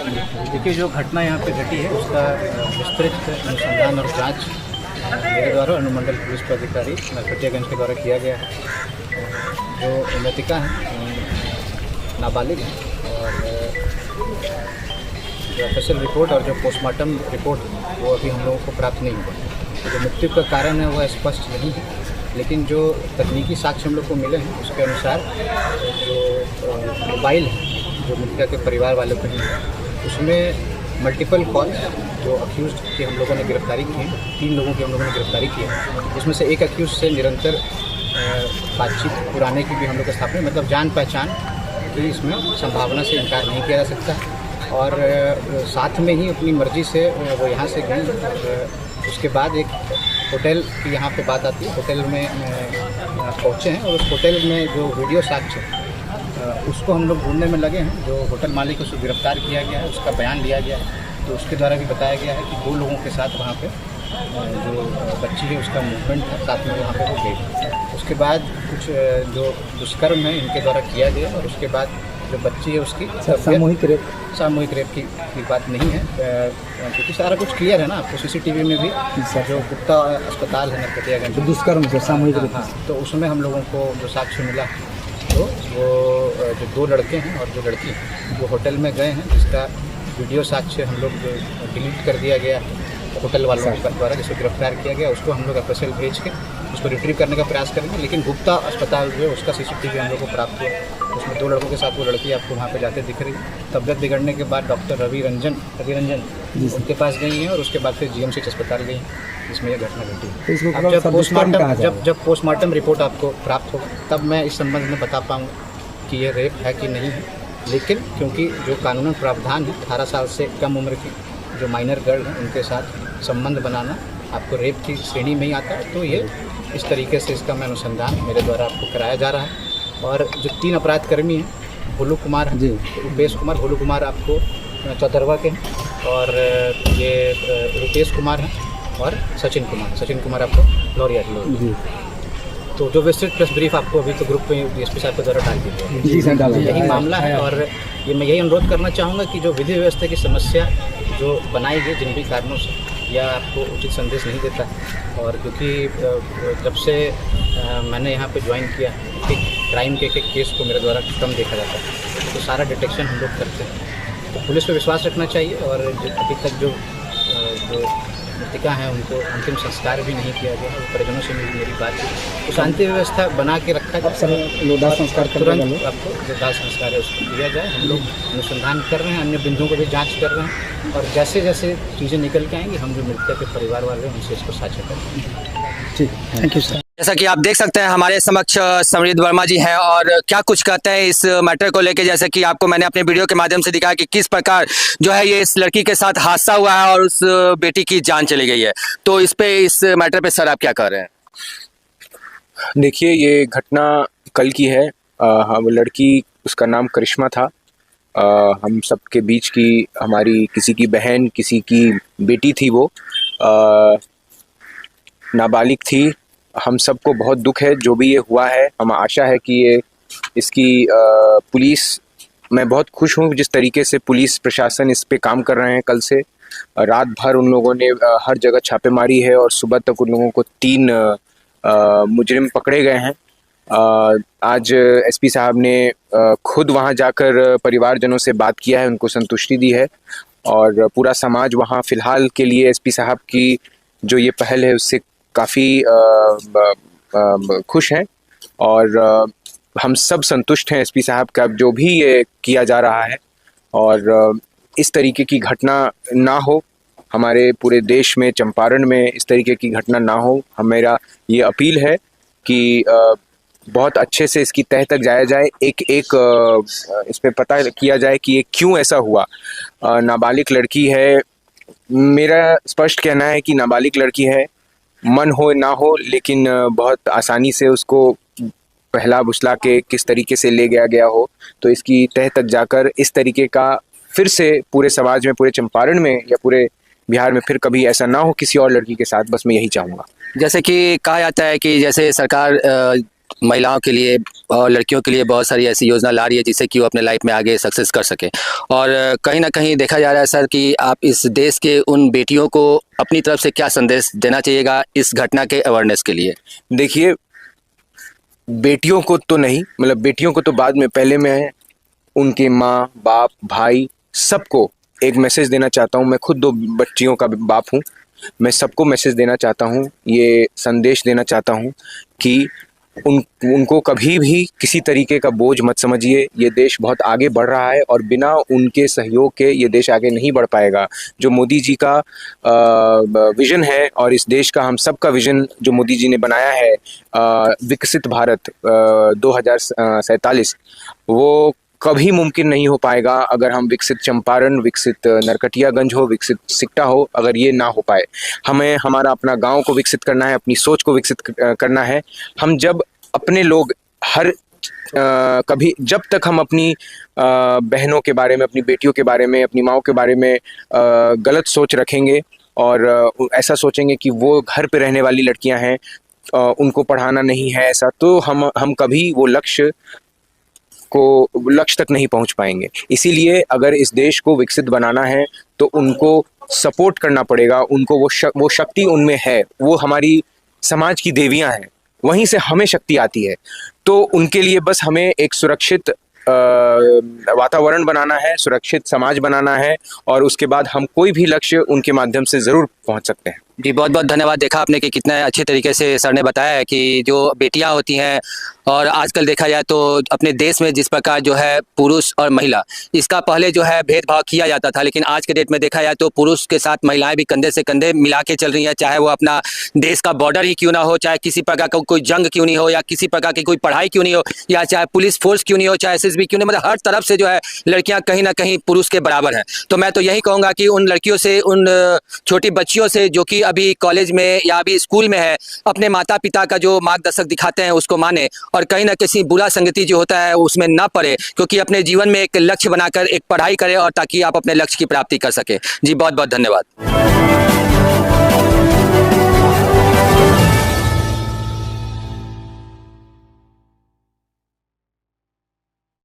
देखिए, जो घटना यहाँ पे घटी है उसका विस्तृत अनुसंधान और जांच मेरे द्वारा अनुमंडल पुलिस पदाधिकारी नरकटियागंज के द्वारा किया गया है। जो मृतिका है नाबालिग है और जो ऑफिशियल रिपोर्ट और जो पोस्टमार्टम रिपोर्ट वो अभी हम लोगों को प्राप्त नहीं हुआ। तो जो मृत्यु का कारण है वो स्पष्ट नहीं है, लेकिन जो तकनीकी साक्ष्य हम लोग को मिले हैं उसके अनुसार जो मोबाइल है जो मृतिका के परिवार वालों के हैं उसमें मल्टीपल कॉल्स जो अक्यूज़्ड की हम लोगों ने गिरफ्तारी की है, 3 लोगों की हम लोगों ने गिरफ्तारी की है, जिसमें से एक अक्यूज़ से निरंतर बातचीत पुराने की भी हम लोग स्थापना मतलब जान पहचान की इसमें संभावना से इनकार नहीं किया जा सकता। और साथ में ही अपनी मर्ज़ी से वो यहाँ से गई और उसके बाद एक होटल की यहाँ पे बात आती है, होटल में पहुँचे हैं और उस होटल में जो वीडियो साक्ष्य उसको हम लोग ढूंढने में लगे हैं। जो होटल मालिक उसको गिरफ्तार किया गया है, उसका बयान लिया गया है, तो उसके द्वारा भी बताया गया है कि 2 लोगों के साथ वहाँ पे जो बच्ची है उसका मूवमेंट है, साथ में वहाँ पे वो गई। उसके बाद कुछ जो दुष्कर्म है इनके द्वारा किया गया और उसके बाद जो बच्ची है उसकी सामूहिक रेप की बात नहीं है, क्योंकि सारा कुछ क्लियर है ना। आपको सीसीटीवी में भी जो गुप्ता अस्पताल है नरकटियागंज दुष्कर्म से सामूहिक रेप, तो उसमें हम लोगों को जो साक्ष्य मिला तो वो जो 2 लड़के हैं और जो लड़की वो होटल में गए हैं, जिसका वीडियो साक्ष्य हम लोग डिलीट कर दिया गया होटल वालों के द्वारा, जिसको गिरफ्तार किया गया उसको हम लोग एफएसएल भेज के उसको रिट्रीव करने का प्रयास करेंगे। लेकिन गुप्ता अस्पताल जो है उसका सीसीटीवी हम लोग को प्राप्त हुआ, उसमें 2 लड़कों के साथ वो लड़की आपको वहाँ पे जाते दिख रही है। तबियत बिगड़ने के बाद डॉक्टर रवि रंजन उनके पास गई हैं और उसके बाद फिर जीएमसी अस्पताल गई जिसमें यह घटना घटी। अब जब पोस्टमार्टम रिपोर्ट आपको प्राप्त होगा तब मैं इस संबंध में बता पाऊँगा कि ये रेप है कि नहीं है। लेकिन क्योंकि जो कानूनन प्रावधान है 18 साल से कम उम्र की जो माइनर गर्ल हैं उनके साथ संबंध बनाना आपको रेप की श्रेणी में ही आता है, तो ये इस तरीके से इसका मैं अनुसंधान मेरे द्वारा आपको कराया जा रहा है। और जो 3 अपराधकर्मी हैं भोलू कुमार हैं, रुपेश कुमार, भोलू कुमार आपको चौतरवा के हैं और ये रुपेश कुमार हैं और सचिन कुमार आपको लौरिया। तो जो विस्तृत प्रेस ब्रीफ आपको अभी तो ग्रुप में डीएसपी साहब के द्वारा डाल दी है, यही मामला है। और ये मैं यही अनुरोध करना चाहूँगा कि जो विधि व्यवस्था की समस्या जो बनाई गई जिन भी कारणों से यह आपको उचित संदेश नहीं देता, और क्योंकि जब से मैंने यहाँ पे ज्वाइन किया कि क्राइम के केस को मेरे द्वारा कम देखा जाता है, तो सारा डिटेक्शन हम लोग करते हैं। तो पुलिस पे विश्वास रखना चाहिए। और अभी तक जो मृतिका हैं उनको अंतिम संस्कार भी नहीं किया गया, परिजनों से मेरी बात की, तो शांति व्यवस्था बना के रखा जाए। दाह संस्कार तुरंत आपको जो दाह संस्कार है उसको दिया जाए। हम लोग अनुसंधान कर रहे हैं, अन्य बिंदुओं को भी जांच कर रहे हैं और जैसे जैसे चीज़ें निकल के आएंगी हम जो मृतिका के परिवार वाले हैं उनसे इसको साझा करेंगे। ठीक, थैंक यू सर। जैसा कि आप देख सकते हैं हमारे समक्ष समृद्ध वर्मा जी हैं और क्या कुछ कहते हैं इस मैटर को लेके। जैसे कि आपको मैंने अपने वीडियो के माध्यम से दिखाया कि किस प्रकार जो है ये इस लड़की के साथ हादसा हुआ है और उस बेटी की जान चली गई है। तो इस मैटर पे सर आप क्या कह रहे हैं? देखिए, ये घटना कल की है। हम लड़की, उसका नाम करिश्मा था। हम सबके बीच की, हमारी किसी की बहन, किसी की बेटी थी। वो नाबालिग थी। हम सबको बहुत दुख है जो भी ये हुआ है। हम आशा है कि ये इसकी पुलिस, मैं बहुत खुश हूँ जिस तरीके से पुलिस प्रशासन इस पे काम कर रहे हैं। कल से रात भर उन लोगों ने हर जगह छापेमारी है और सुबह तक उन लोगों को 3 मुजरिम पकड़े गए हैं। आज एसपी साहब ने खुद वहाँ जाकर परिवारजनों से बात किया है, उनको संतुष्टि दी है और पूरा समाज वहाँ फ़िलहाल के लिए एसपी साहब की जो ये पहल है उससे काफ़ी खुश हैं और हम सब संतुष्ट हैं एसपी साहब का जो भी ये किया जा रहा है। और इस तरीके की घटना ना हो हमारे पूरे देश में, चंपारण में इस तरीके की घटना ना हो। मेरा ये अपील है कि बहुत अच्छे से इसकी तह तक जाया जाए, एक इस पे पता किया जाए कि ये क्यों ऐसा हुआ। नाबालिग लड़की है, मेरा स्पष्ट कहना है कि नाबालिग लड़की है, मन हो ना हो, लेकिन बहुत आसानी से उसको पहला बुसला के किस तरीके से ले गया हो, तो इसकी तह तक जाकर इस तरीके का फिर से पूरे समाज में, पूरे चंपारण में या पूरे बिहार में फिर कभी ऐसा ना हो किसी और लड़की के साथ। बस मैं यही चाहूँगा। जैसे कि कहा जाता है कि जैसे सरकार महिलाओं के लिए और लड़कियों के लिए बहुत सारी ऐसी योजना ला रही है जिससे कि वो अपने लाइफ में आगे सक्सेस कर सके। और कहीं ना कहीं देखा जा रहा है सर कि आप इस देश के उन बेटियों को अपनी तरफ से क्या संदेश देना चाहिएगा इस घटना के अवेयरनेस के लिए? देखिए, बेटियों को तो नहीं, मतलब बेटियों को तो बाद में, पहले मैं उनके माँ बाप भाई सबको एक मैसेज देना चाहता हूँ। मैं खुद 2 बच्चियों का बाप हूँ। मैं सबको मैसेज देना चाहता हूँ, ये संदेश देना चाहता हूँ कि उनको कभी भी किसी तरीके का बोझ मत समझिए। ये देश बहुत आगे बढ़ रहा है और बिना उनके सहयोग के ये देश आगे नहीं बढ़ पाएगा। जो मोदी जी का विज़न है और इस देश का, हम सब का विज़न जो मोदी जी ने बनाया है, विकसित भारत 2047, वो कभी मुमकिन नहीं हो पाएगा अगर हम विकसित चंपारण, विकसित नरकटियागंज हो, विकसित सिकटा हो, अगर ये ना हो पाए। हमें हमारा अपना गांव को विकसित करना है, अपनी सोच को विकसित करना है। हम जब अपने लोग कभी जब तक हम अपनी बहनों के बारे में, अपनी बेटियों के बारे में, अपनी माँओं के बारे में गलत सोच रखेंगे और ऐसा सोचेंगे कि वो घर पे रहने वाली लड़कियां हैं, उनको पढ़ाना नहीं है, ऐसा, तो हम कभी वो लक्ष्य तक नहीं पहुंच पाएंगे। इसीलिए अगर इस देश को विकसित बनाना है तो उनको सपोर्ट करना पड़ेगा। उनको वो शक्ति उनमें है, वो हमारी समाज की देवियां हैं, वहीं से हमें शक्ति आती है। तो उनके लिए बस हमें एक सुरक्षित वातावरण बनाना है, सुरक्षित समाज बनाना है और उसके बाद हम कोई भी लक्ष्य उनके माध्यम से ज़रूर पहुंच सकते हैं। जी, बहुत बहुत धन्यवाद। देखा आपने कि कितने अच्छे तरीके से सर ने बताया है कि जो बेटियां होती हैं और आजकल देखा जाए तो अपने देश में जिस प्रकार जो है पुरुष और महिला, इसका पहले जो है भेदभाव किया जाता था, लेकिन आज के डेट में देखा जाए तो पुरुष के साथ महिलाएं भी कंधे से कंधे मिला के चल रही हैं। चाहे वो अपना देश का बॉर्डर ही क्यों ना हो, चाहे किसी प्रकार का कोई जंग क्यों नहीं हो, या किसी प्रकार की कोई पढ़ाई क्यों नहीं हो, या चाहे पुलिस फोर्स क्यों नहीं हो, चाहे SSB क्यों नहीं, मतलब हर तरफ से जो है लड़कियां कहीं ना कहीं पुरुष के बराबर हैं। तो मैं तो यही कहूँगा कि उन लड़कियों से, उन छोटी बच्चियों से जो कि अभी कॉलेज में या अभी स्कूल में है, अपने माता पिता का जो मार्गदर्शक दिखाते हैं उसको माने और कहीं ना किसी बुरा संगति जो होता है उसमें ना पड़े, क्योंकि अपने जीवन में एक लक्ष्य बनाकर एक पढ़ाई करें और ताकि आप अपने लक्ष्य की प्राप्ति कर सके। जी, बहुत बहुत धन्यवाद।